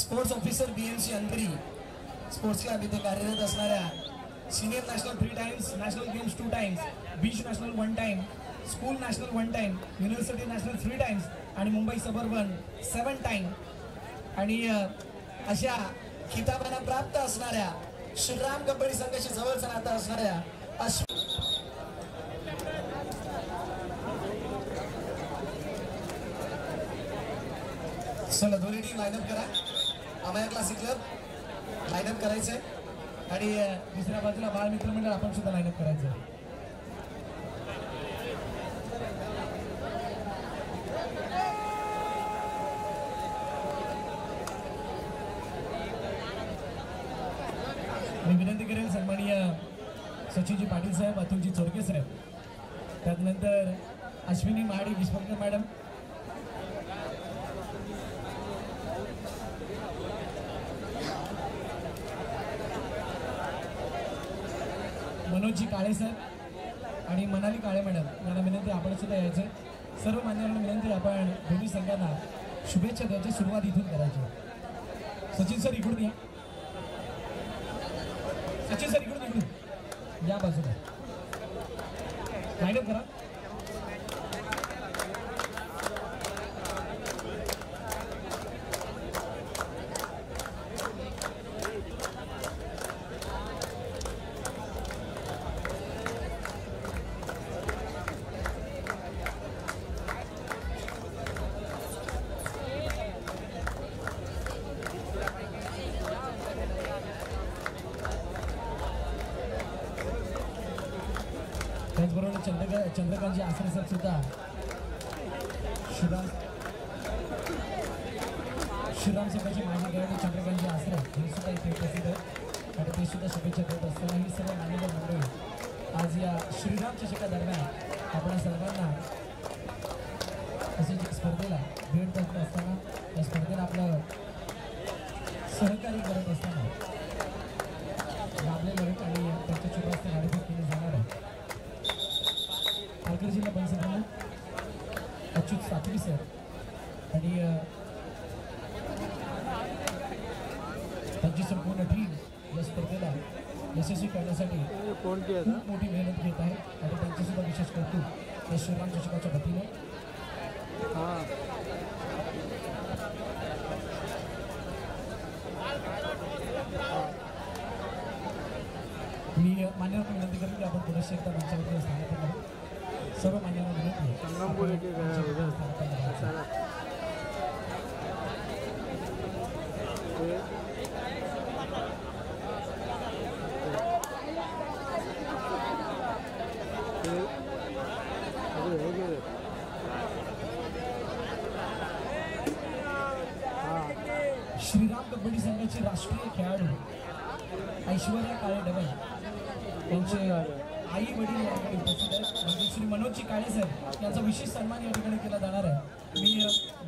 Sports officer BMC अंधरी sports club इथे कार्यरत असणाऱ्या senior national 3 times, national games 2 times, beach national 1 time, school national 1 time, university national 3 times आणि Mumbai suburban 7 time आणि अशा खिताबांना प्राप्त असणाऱ्या श्रीराम कबड्डी संघाशी जवळचं नातं असणाऱ्या चला दोन्ही टीम लाईनअप करा. अमाया क्लासिक क्लब लाईनअप करायचंय आणि दुसऱ्या बाजूला बाळ मित्र मंडळ आपण सुद्धा लाईनअप करायचं. मी विनंती करेल सन्माननीय सचिनजी पाटील साहेब, अतुलजी चोरके साहेब, त्यानंतर अश्विनी महाडी विश्वकर मॅडम, मनोजजी काळे साहेब आणि मनाली काळे मॅडम यांना विनंती आपण सुद्धा यायचे. सर्व मान्यवरांना विनंती आपण दोन्ही संघांना शुभेच्छा द्यायची. सुरुवात इथून करायची. सचिन सर इकडून या. सचिन सर इकडून या बाजूला लाईनअप करा. त्याचबरोबर चंद्रकांतजी आसरे सर सुद्धा श्रीराम संघाचे माजी खेळाडू चंद्रकांतजी आसरे हे सुद्धा इथे उपस्थित आहेत आणि ते सुद्धा शुभेच्छा देत असताना ही सर्व मान्यवर मंडळी आज या श्रीराम चषकादरम्यान आपल्या सर्वांना तसेच स्पर्धेला भेट देत असताना या स्पर्धेला आपलं सहकार्य करत असताना लाभलेले आहेत आणि त्यांच्या शुभास्ते गाडीभेट केली जाणार आहे. पालघर जिल्हा पंचायत अच्युत सातवी सर आणि त्यांची संपूर्ण टीम या स्पर्धेला यशस्वी करण्यासाठी खूप मोठी मेहनत घेत आहे आणि त्यांची सुद्धा विशेष कौतुक या श्रीराम चषकाच्या वतीने. मी मान्यवरांना विनंती करेन की आपण पुनश्च एकदा मंचावरती स्थानापन्न करू. सर्व मान्यवरांना विनंती श्रीराम कबड्डी संघाचे राष्ट्रीय खेळाडू ऐश्वर्या काळे डबल त्यांचे आई वडील या ठिकाणी उपस्थित आहेत. म्हणजे श्री मनोजजी काळे साहेब यांचा विशेष सन्मान या ठिकाणी केला जाणार आहे. मी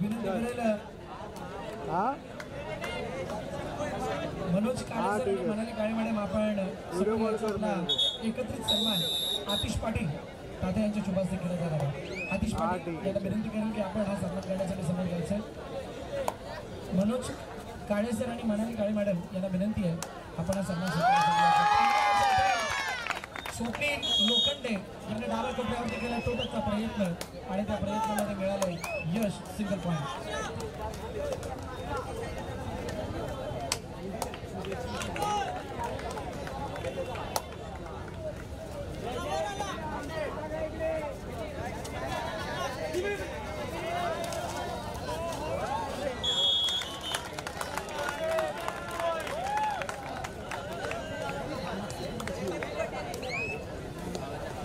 विनंती करेल मनोज काळे सर आणि मनाली काळे मॅडम आपण एकत्रित सन्मान आतिश पाटील तात्या यांच्या शुभास्ते केला जाणार आहे. आतिश पाटील यांना विनंती करेल की आपण हा सन्मान करण्यासाठी समोर जायचं आहे. मनोज काळे सर आणि मनाली काळे मॅडम यांना विनंती आहे आपण हा सन्मान स्वप्नील लोखंडे यांनी डाव्या कोपऱ्यावरती केला तोटचा प्रयत्न आणि त्या प्रयत्नामध्ये मिळालं यश. Single point.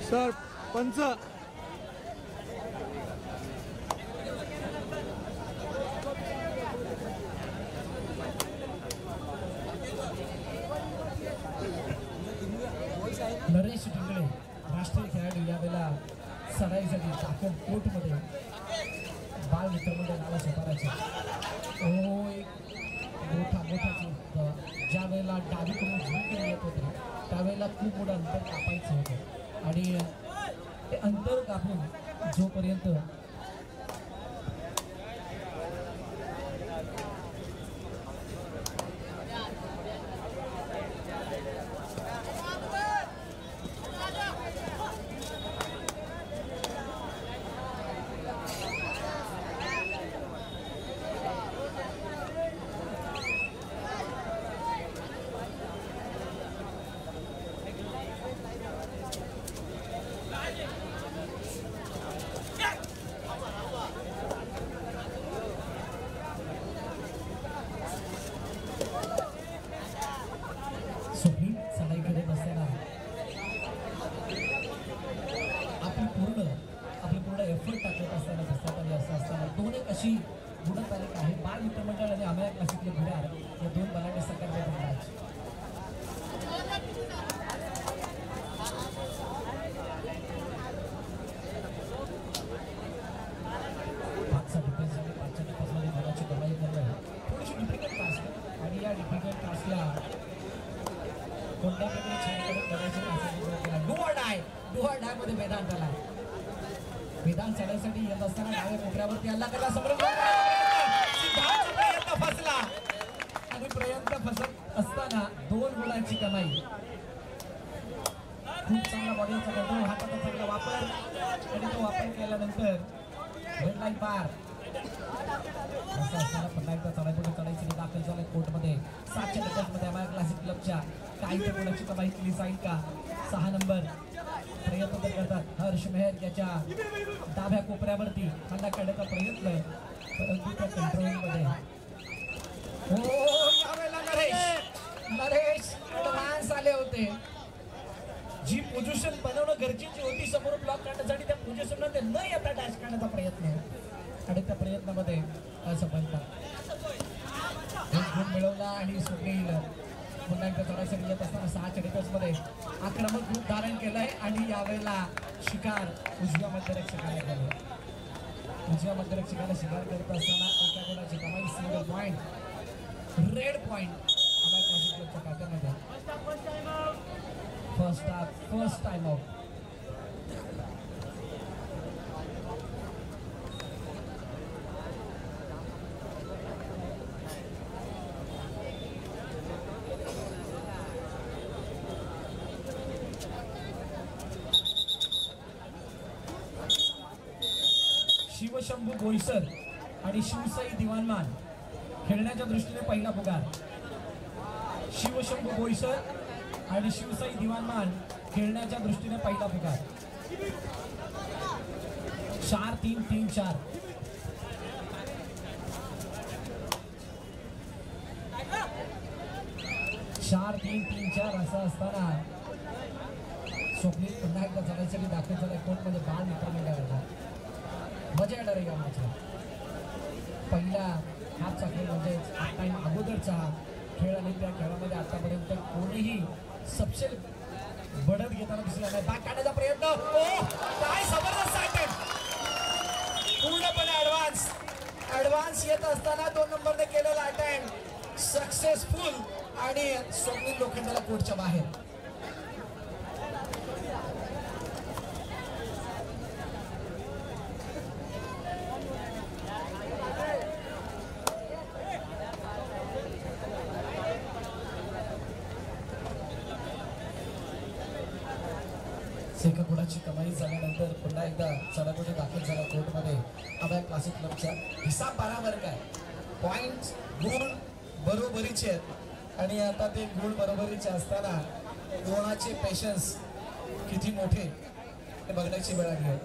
सर पंच नरेश टिंगळे राष्ट्रीय खेळाडू यावेळेला सराईसाठी टाकन कोर्टमध्ये बाल मित्रमंडळ नावा स्वतःचा एक मोठा ज्या वेळेला डावीकडून झुकून येत होते त्यावेळेला खूप मोठं अंतर कापायचं होतं आणि ते अंतर कापून जोपर्यंत मागच्या तासला कोणत्या प्रकारे छान करत करायचे डू ऑर डाय मध्ये वेदांत आला. वेदांत चढायसाठी येत असताना डाव्या कोपऱ्यावरती हल्ला केला. प्रयत्न फसला आणि प्रयत्न फसत असताना 2 गुणांची कमाई. खूप चांगला बॉडीचा कंट्रोल, हाताचा चांगला वापर आणि तो वापर केल्यानंतर हेडलाईन पार. असं असताना पुन्हा एकदा चढायपुढे चढायची दाखल झाले कोर्टमध्ये. 7च्या डबल्समध्ये आम्हाला क्लासिक क्लबच्या काही तर गुणाची कमाई केली जाईल का. 6 नंबर प्रयत्न तर करतात. हर्ष मेहर याच्या डाव्या कोपऱ्यावरती हल्ला करण्याचा प्रयत्न, परंतु त्या कंट्रोलमध्ये नरेश ॲडव्हान्स आले होते. जी पोझिशन बनवणं गरजेची होती समोर ब्लॉक काढण्यासाठी, त्या पोझिशनला ते न येता डॅश करण्याचा प्रयत्न आणि त्या प्रयत्नामध्ये असफलता. एक गुण मिळवला आणि स्वप्नील पुन्हा एकदा चढायसाठी येत असताना 6च्या डिफेन्समध्ये आक्रमक रूप धारण केलंय आणि यावेळेला शिकार उजव्या मध्यरक्षकाला केलं. उजव्या मध्यरक्षकाला शिकार करत असताना एका गुणाची कमाई. सिंगल पॉईंट, रेड पॉईंट आम्हाला क्लासिक क्लबच्या खात्यामध्ये. First time out. Shivshambhu Boisar आणि शिवसाई दिवाणमान खेळण्याच्या दृष्टीने पहिला पुकार. शिवशंभू बोईसर आणि शिवसाई दिवाणमान खेळण्याच्या दृष्टीने पहिला पुकार. 4-3-3-4. असं असताना स्वप्नील पुन्हा एकदा चढायसाठी दाखल झालाय कोर्टमध्ये. बाल मित्र मंडळाचा मजा येणार आहे या मॅचला. पहिला हाफचा खेळ म्हणजे हाफ टाइम अगोदरचा खेळ आणि त्या खेळामध्ये आतापर्यंत कोणीही सबसेल बढत घेताना दिसला नाही. बॅक काढण्याचा प्रयत्न, काय जबरदस्त अटेम्प्ट. पूर्णपणे ऍडव्हान्स येत असताना 2 नंबरने केलेला अटेम्प्ट सक्सेसफुल आणि स्वप्नील लोखंडेला कोर्टच्या बाहेर. एका गुणाची कमाई झाल्यानंतर पुन्हा एकदा चढापटी दाखल झाला कोर्टमध्ये. आम्हाला क्लासिक क्लबच्या हिसाब बराबर काय, पॉइंट गुण बरोबरीचे आहेत आणि आता ते गुण बरोबरीचे असताना कोणाचे पेशन्स किती मोठे हे बघण्याची वेळ आली आहे.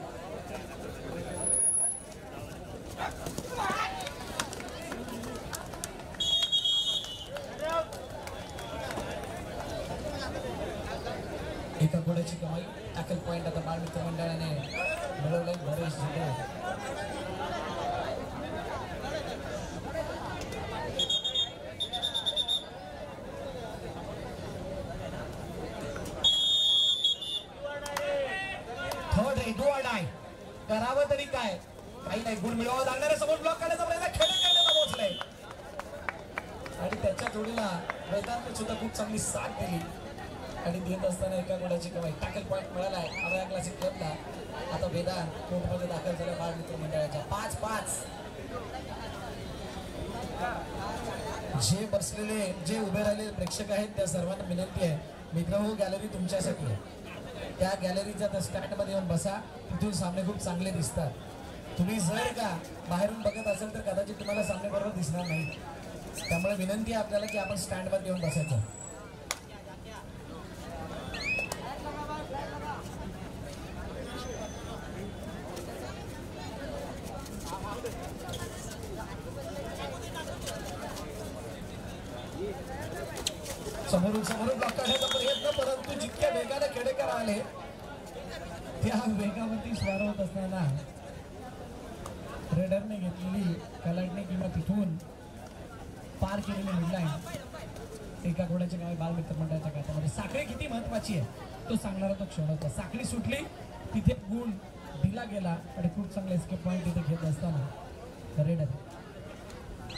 एका गुणाची कमाई. टॅकल पॉइंट आता बाल मित्र मंडळाने मिळवलाय. नरेश जिल्हे थर्ड रे. डू ऑर डाय करावं तरी काय, काही नाही. गुण मिळवावं लागणारे. समोर ब्लॉक करण्याचा प्रयत्न, खेळ करण्याचा पोहोचलाय आणि त्याच्या जोडीला वेदांतने सुद्धा खूप चांगली साथ दिली आणि देत असताना एका गुणाची कमाई. टॅकल पॉईंट मिळालाय आम्हाला क्लासिक क्लबला. आता वेदांत कोर्टमध्ये दाखल झाल्या बाळ मित्र मंडळाच्या. 5-5. जे बसलेले, जे उभे राहिलेले प्रेक्षक आहेत त्या सर्वांना विनंती आहे, मित्रहो गॅलरी तुमच्यासाठी आहे. त्या गॅलरीच्या त्या स्टँडमध्ये येऊन बसा. तिथून सामने खूप चांगले दिसतात. तुम्ही जर का बाहेरून बघत असेल तर कदाचित तुम्हाला सामने बरोबर दिसणार नाही. त्यामुळे विनंती आहे आपल्याला की आपण स्टँडमध्ये येऊन बसायचं. समोरून ब्लॉक काढण्याचा प्रयत्न, परंतु जितक्या वेगाने खेडेकर आले त्या वेगावरती स्वार होत असताना रेडरने घेतलेली कलाटणी किंवा तिथून पार केलेली मिडलाईन एका घोड्याच्या गावी बाल मित्र मंडळाच्या खात्यामध्ये. साखळी किती महत्वाची आहे तो सांगणारा तो क्षण होता. साखळी सुटली तिथे गुण दिला गेला आणि खूप चांगला एस्केप पॉईंट तिथे घेत असताना रेडर.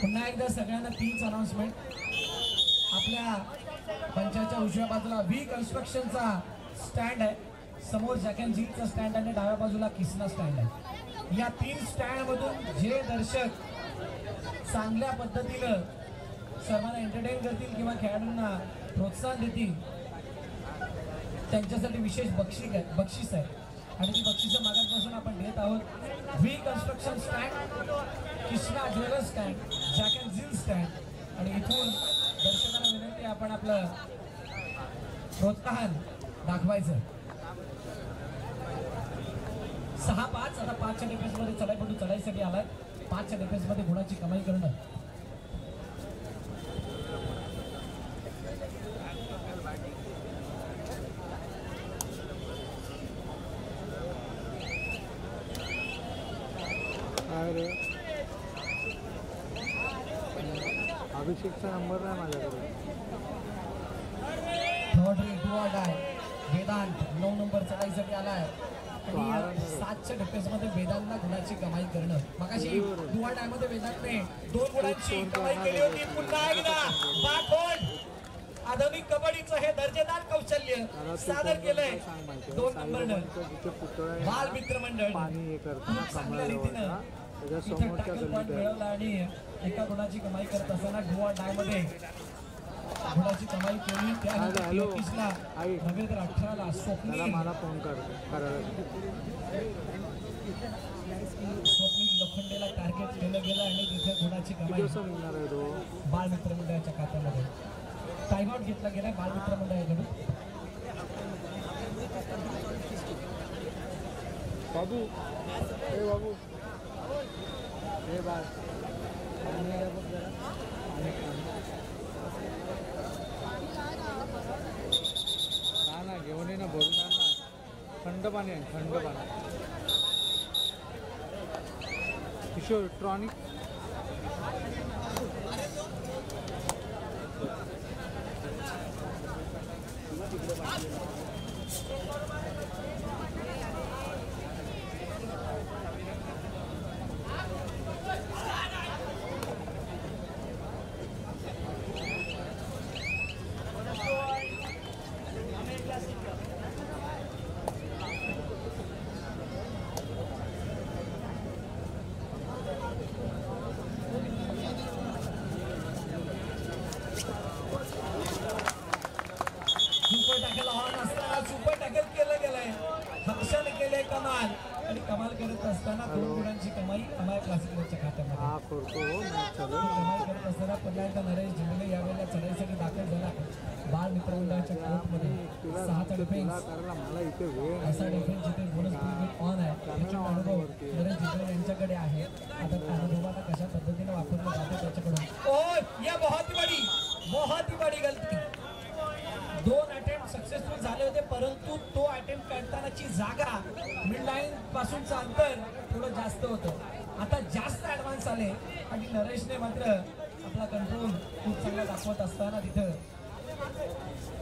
पुन्हा एकदा सगळ्यांना 3 अनाउन्समेंट. आपल्या मंचाच्या उजव्या बाजूला व्ही कन्स्ट्रक्शनचा स्टँड आहे, समोर जॅक अँड झिलचा स्टँड आणि डाव्या बाजूला किसना स्टँड आहे. या 3 स्टँड मधून जे दर्शक चांगल्या पद्धतीनं सर्वांना एंटरटेन करतील किंवा खेळाडूंना प्रोत्साहन देतील त्यांच्यासाठी विशेष बक्षीस आहे आणि ती बक्षिसं मागासपासून आपण देत आहोत. V construction stand, Kisna jewellers stand, jack and झिल स्टँड आणि इथून दर्शकांना विनंती आपण आपलं प्रोत्साहन दाखवायचं. 6-5 आता 5च्या डिफेन्समध्ये चढाईपटू चढाईसाठी आलाय. 5च्या डिफेन्समध्ये गुणाची कमाई करणं. अभिषेकचा नंबर नाही माझ्याकडे. Third raid do or die Vedant 9 number चढाईसाठी आलाय. 7च्या डिफेन्समध्ये वेदांतला गुणाची कमाई करणं. मगाशी डू ऑर डाय मध्ये वेदांतने 2 गुणांची कमाई केली होती. पुन्हा एकदा बॅकहोल्ड आधुनिक कबड्डीचं हे दर्जेदार कौशल्य सादर केलंय 2 नंबरनं बाल मित्र मंडळ. चांगल्या रीतीनं मिळवला आणि एका गुणाची कमाई करत असताना डू ऑर डाय मध्ये गुणाची कमाई केली. त्यानंतर 31ला नव्हे तर 18ला स्वप्नील लोखंडेला टार्गेट केलं गेलं आणि तिथे गुणाची कमाई बाल मित्र मंडळाच्या खात्यामध्ये. टाइमआउट घेतला गेलाय बाल मित्र मंडळाकडून. बाबू बाबू हे बाळ ना घेऊन ये ना, भरून आण ना. थंड पाणी आहे, थंड पाणी. किशोर ट्रॉनिक कमाल आणि कमाल करत असताना 2 गुणांची कमाई अमाय क्लासिकच्या खात्यामध्ये. कमाई करत असताना पुन्हा एकदा नरेश जिंगले यावेळेला चढाईसाठी दाखल झाला बाल मित्र मंडळाच्या कोर्टमध्ये. 6चा डिफेन्स असा डिफेन्स जिथे बोनस ऑन आहे त्याचा अनुभव नरेश जिंगले यांच्याकडे आहे. आता अनुभव आता कशा पद्धतीने वापरला जातो त्याच्याकडून. ओ या बहुत ही बडी गलती. 2 अटेम्प्ट सक्सेसफुल झाले होते परंतु तो अटेम्प्ट काढतानाची जागा मिड लाईन पासूनचं अंतर थोडं जास्त होतं. आता जास्त ॲडव्हान्स आले आणि नरेशने मात्र आपला कंट्रोल खूप चांगला दाखवत असताना तिथं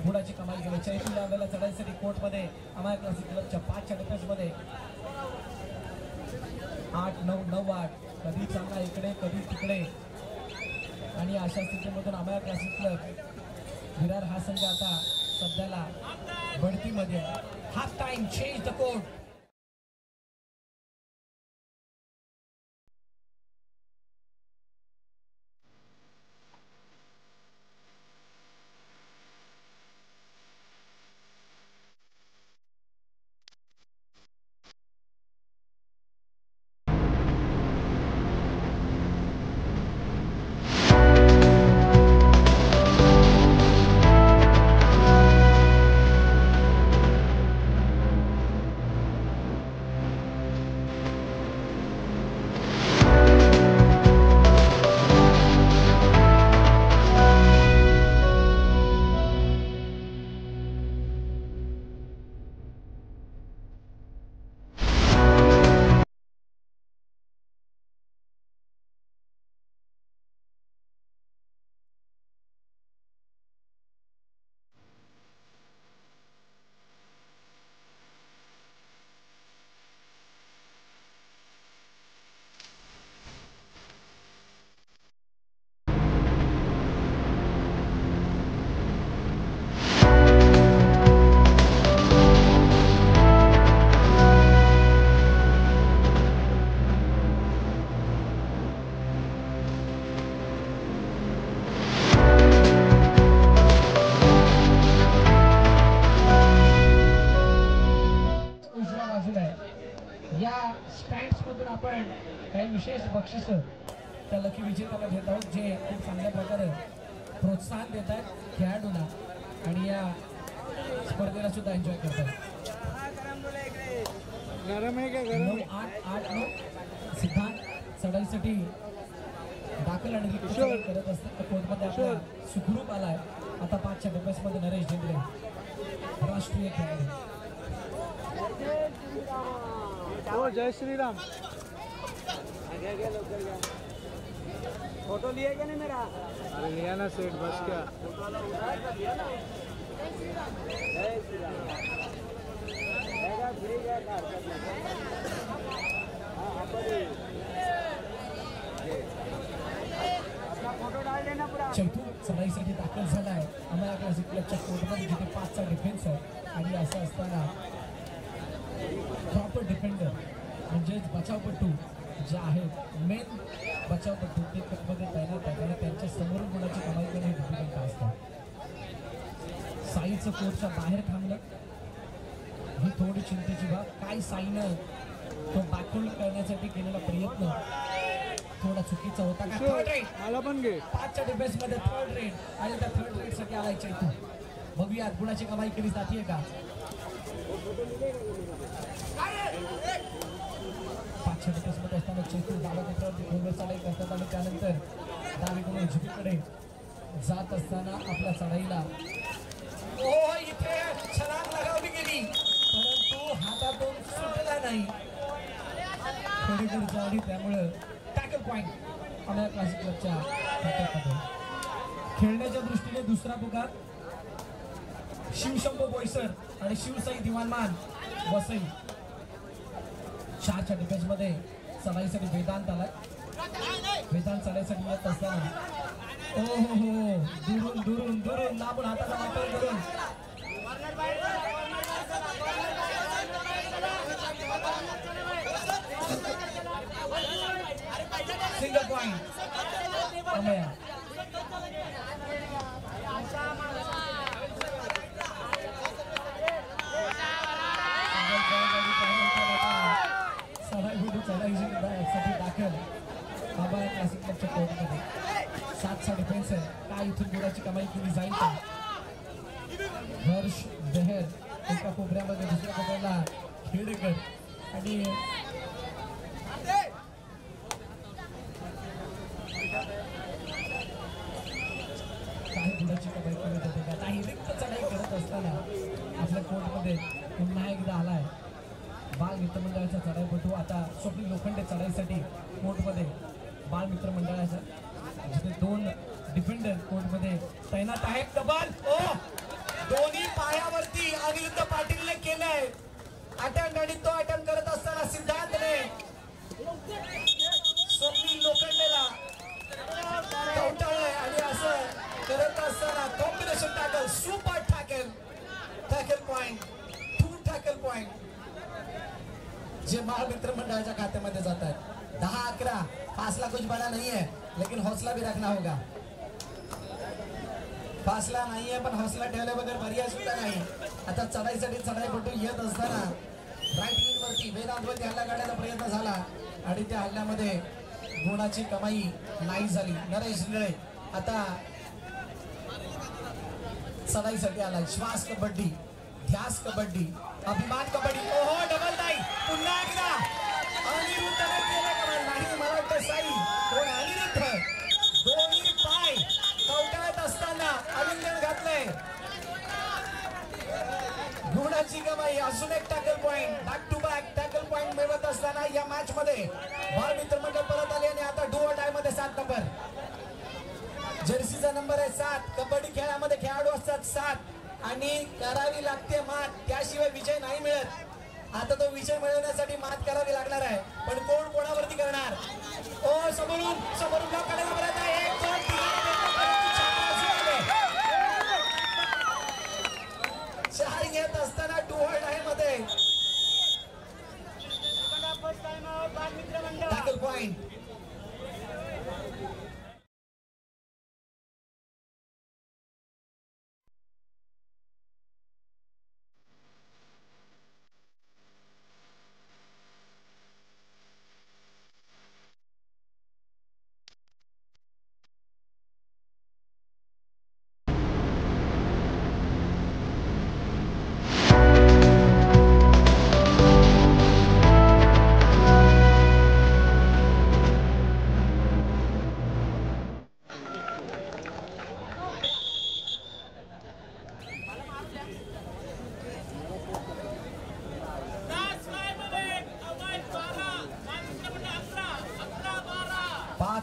गुणाची कमाई केली. चैतू यावेळेला चढाईसाठी कोर्टमध्ये अमाय क्लासिक क्लबच्या 5च्या डिफेन्समध्ये 8-9-9-8 कधी चांगला इकडे कधी तिकडे आणि अशा स्थितीमधून अमाय क्लासिक क्लब विरार हा संघ आता सध्याला बढतीमध्ये. Half time change the court. विशेष बक्षीस त्या लकी विजेत्याला देत आहोत, जे खूप चांगल्या प्रकारे प्रोत्साहन देत आहेत खेळाडूला आणि या स्पर्धेला सुद्धा एन्जॉय करतात. गरम आहे का गरम 9-8-8-9 सिद्धांत चढाईसाठी दाखल आणि रिक्त चढाई करत असतात. कोर्टमध्ये आपला सुखरूप आलाय. आता 5च्या डिफेन्समध्ये नरेश झेंद्रे राष्ट्रीय खेळाडू. हो जय श्रीराम. फोटो लिए क्या नहीं मेरा? अरे लिया ना सेठ बस क्या. जय श्री राम. रहेगा फ्री जाएगा अपना फोटो डाल देना पूरा. चैतू चढाईसाठी दाखल झालाय आम्हाला क्लासिक क्लबच्या कोर्टमध्ये, जिथे 5चा डिफेन्स आहे. आणि असं असताना प्रॉपर डिफेंडर म्हणजेच बचावपट्टू जे आहेत, मेन बचावपट्टू ते क्लबमध्ये तैनात आहेत आणि त्यांच्या समोरून कोणाची कमाई करणे डिफिकल्ट असतं. साईचं कोर्टच्या बाहेर थांबलं ही थोडी चिंतेची बाब. काय साईनं तो बॅकहोल्ड करण्यासाठी केलेला प्रयत्न थोडा चुकीचा होता का? थर्ड रेड मला पण घे. 5च्या डिफेन्स मध्ये थर्ड रेड आणि त्या थर्ड रेड साठी आलाय चैतू. बघूयात गुणाची कमाई केली जाते का? 5च्या डिफेन्स मध्ये असताना चैतू डाव्या कोपऱ्यावरती गोलवर चढाई करतात आणि त्यानंतर डावीकडून उजवीकडे जात असताना आपल्या चढाईला इथे छलांग लगावली गेली, परंतु हातातून सुटला नाही. थोडीफार जाडी, त्यामुळं टॅकल पॉइंट आपल्या क्लासिक क्लबच्या खात्यामध्ये. खेळण्याच्या दृष्टीने दुसरा पुकार शिवशंभू बोईसर आणि शिवसाई दिवाणमान वसई. 4च्या डिफेन्स मध्ये चढाईसाठी वेदांत आलाय. वेदांत चढाईसाठी येत असताना दुरून दुरून दुरून लांबून हाताचा वापर करून सिंगल पॉइंट. चढाईसाठी दाखल बाबा क्लासिक क्लबच्या कोर्टमध्ये. 7चा डिफेन्स आहे. काय इथून गुणाची कमाई केली जाईल का? हर्ष बेहर एका कोपऱ्यामध्ये, दुसऱ्या कोपऱ्याला खेडेकर आणि काही गुणाची कमाई केली जाते का? काही रिक्त चढाई करत असताना आपल्या कोर्टमध्ये पुन्हा एकदा आलाय बाल मित्र मंडळाचा चढाईपटू. आता स्वप्नील लोखंडे चढाईसाठी कोर्टमध्ये बाल मित्र मंडळाचा, जिथे 2 डिफेंडर कोर्टमध्ये तैनात आहेत. डबल दोन्ही पायावरती अनिरुद्ध पाटीलने केलंय अटेम्प्ट आणि तो अटेम्प्ट करत असताना सिद्धांतने स्वप्नील लोखंडेला कवटाळलंय आणि असं करत असताना combination tackle, super tackle, tackle point, 2 tackle point जे महामित्र मंडळाच्या खात्यामध्ये जातात. 10-11. फासला कुछ बड़ा नहीं है, लेकिन हौसला भी रखना होगा. फासला नाही आहे, पण हौसला ठेवल्या बगैर पर्याय सुद्धा नाही. आता चढाईसाठी चढाईपटू येत असताना राईट विंग वरती वेदांतवरती हल्ला काढण्याचा प्रयत्न झाला आणि त्या हल्ल्यामध्ये गुणाची कमाई नाही झाली. नरेश झेंद्रे आता चढाईसाठी आला. श्वास कबड्डी, ध्यास कबड्डी, अभिमान कबड्डी. डबल नाही, पुन्हा एकदा अनिरुद्धने केलं का नाही? मला वाटतं साई कोण अनिरुद्ध दोन्ही पाय कवटाळत असताना अभिनंदन घातलंय. गुणाची कमाई, अजून एक tackle point, back to back tackle point मिळवत असताना या मॅच मध्ये बाल मित्र मंडळ परत आले आणि आता डू ऑर डाय मध्ये 7 नंबर जर्सीचा नंबर आहे 7. कबड्डी खेळामध्ये खेळाडू असतात 7 आणि करावी लागते मात, त्याशिवाय विजय नाही मिळत. आता तो विजय मिळवण्यासाठी मात करावी लागणार आहे, पण कोण कोणावरती करणार? समोरून समोरून ब्लॉक काढायला प्रयत्न आहे. 1 2 3 4 येत असताना डू ऑर डाय मध्ये टॅकल पॉइंट.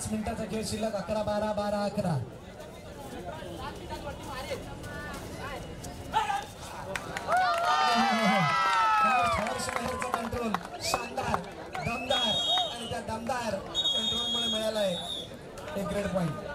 5 मिनिटाचा खेळ शिल्लक 11-12 12-11 कंट्रोल शानदार दमदार आणि त्या दमदार कंट्रोलमुळे मिळालाय एक ग्रेड पॉइंट.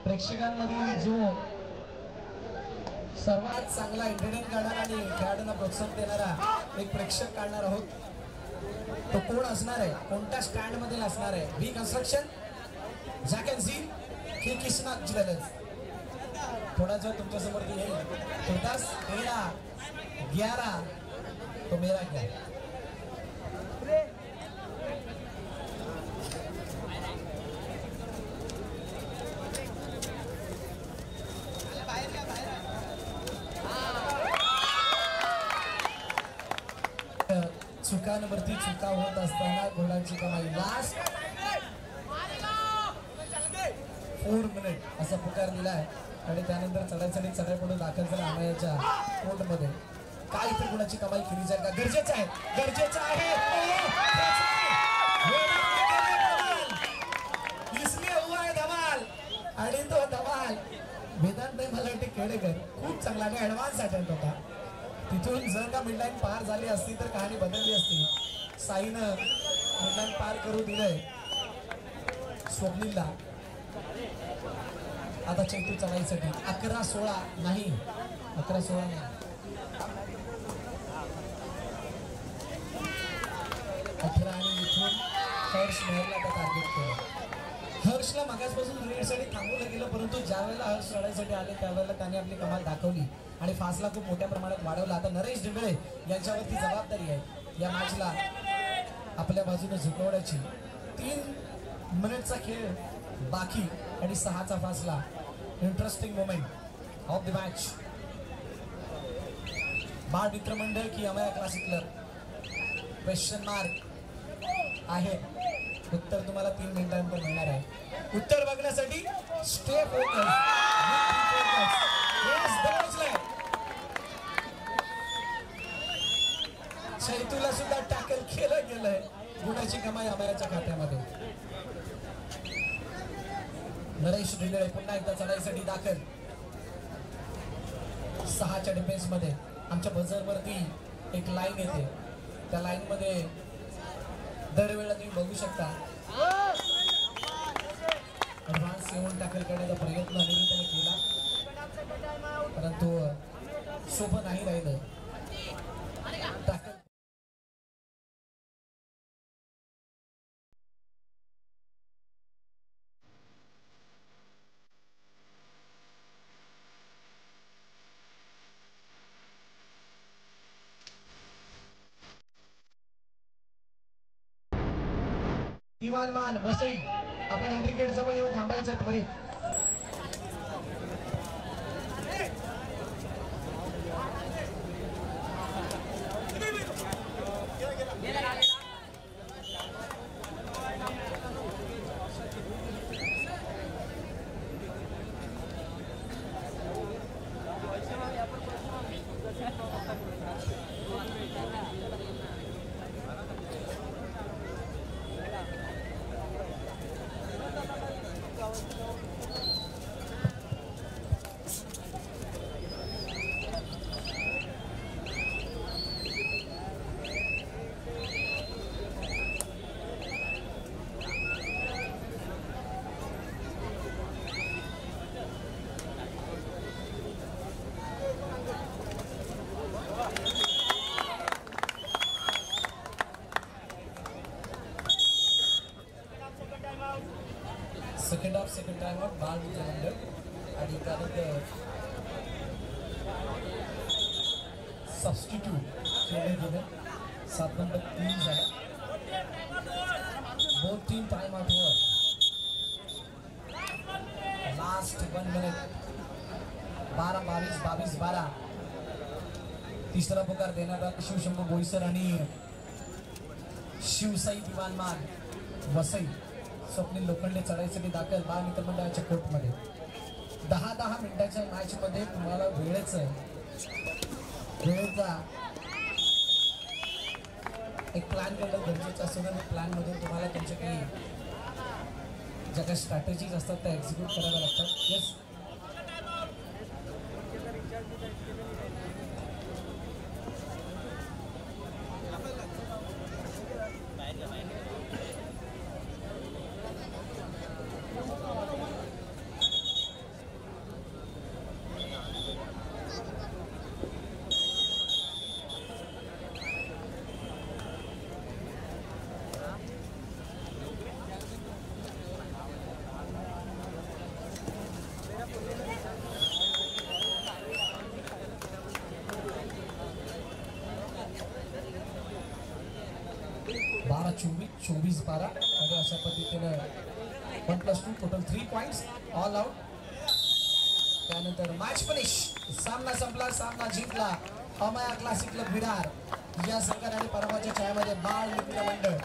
प्रेक्षकांमध्ये जो सर्वात चांगला एंटरटेन करणारा आणि खेळाडूंना प्रोत्साहन देणारा एक प्रेक्षक काढणार आहोत. तो कोण असणार आहे, कोणत्या स्टँड मध्ये असणार आहे? बी कन्स्ट्रक्शन, जॅक अँड झी की कृष्णा ज्वेलर्स. थोड़ा जो तुमच्या समोर येईल तो 10 13 11 तो मेरा क्या चुकांवरती चुका होत असताना गोलांची कमाई. लास्ट 4 मिनिट असा पुकार दिलाय आणि त्यानंतर चढाई पडून दाखल झाला आमयाच्या कोर्टमध्ये. काय इथे गुणाची कमाई केली जाईल का? गरजेचं आहे, गरजेचं आहे. इसलिए हुआ है धमाल आणि तो धमाल वेदांत मलाठी खेडेकर खूप चांगला आणि ऍडव्हान्स अटेम्प्ट होता. तिथून जर का मिडलाईन पार झाली असती तर कहाणी बदलली असती. साईनं मिडलाईन पार करू दिलंय स्वप्नीलला. आता चैतू चढाईसाठी 11-16 नाही, 11-16 नाही, 18 आणि इथून हर्ष मेहरला आता टार्गेट केलं. हर्षला मागासपासून रेडसाठी थांबवलं गेलं, परंतु ज्या वेळेला हर्ष लढाईसाठी आले त्यावेळेला त्याने आपली कमाल दाखवली आणि फासला खूप मोठ्या प्रमाणात वाढवला. आता नरेश डिंगळे यांच्यावरती जबाबदारी आहे या मॅचला आपल्या बाजूने झुकवण्याची. 3 मिनिटचा खेळ बाकी आणि 6चा फासला. Interesting moment of the match. बाळ मित्र मंडळ की Amaya classic club? Question mark आहे. उत्तर तुम्हाला 3 मिनिटांनंतर मिळणार आहे. उत्तर बघण्यासाठी स्टे फोकस. चैतूला सुद्धा टॅकल केलं गेलंय. गुणाची कमाई अमयाच्या खात्यामध्ये. नरेश डिंगळे पुन्हा एकदा चढाईसाठी दाखल. 6च्या डिफेन्स मध्ये. आमच्या बझर वरती एक लाईन येते, त्या लाईन मध्ये दरवेळेला तुम्ही बघू शकता ऍडव्हान्स येऊन टॅकल करण्याचा प्रयत्न अनिरुद्धने केला, परंतु सोपं नाही राहिलं. टॅकल मान वसई आपण एंट्री गेट जवळ येऊन थांबायचं त्वरित. सेकंड टाइम आउट बाल मंडळ आणि त्यानंतर सबस्टिट्यूट केले गेले. 7 नंबर 3 झाला. both team time out over. Last 1 minute. 12-22 तिसरा पुकार देण्यात आला शिवशंभू बोईसर आणि शिवसाई दिवाणमान वसई स्वप्नील लोखंडे चढाईसाठी दाखल बाल मित्र मंडळाच्या कोर्टमध्ये. 10 मिनिटाच्या मॅच मध्ये तुम्हाला वेळेचा एक प्लॅन करणं गरजेचं असतं ना. प्लॅन मधून तुम्हाला तुमच्या काही ज्या काही स्ट्रॅटेजीज असतात त्या एक्झिक्यूट कराव्या लागतात. येस 12-24 आणि अशा पद्धतीनं 1+2 टोटल 3 पॉइंट्स ऑल आउट. त्यानंतर मॅच फिनिश. सामना संपला, सामना जिंकला अमया क्लासिक क्लब विरार या संघाने आणि परवाच्या छायामध्ये बाळ मित्र मंडळ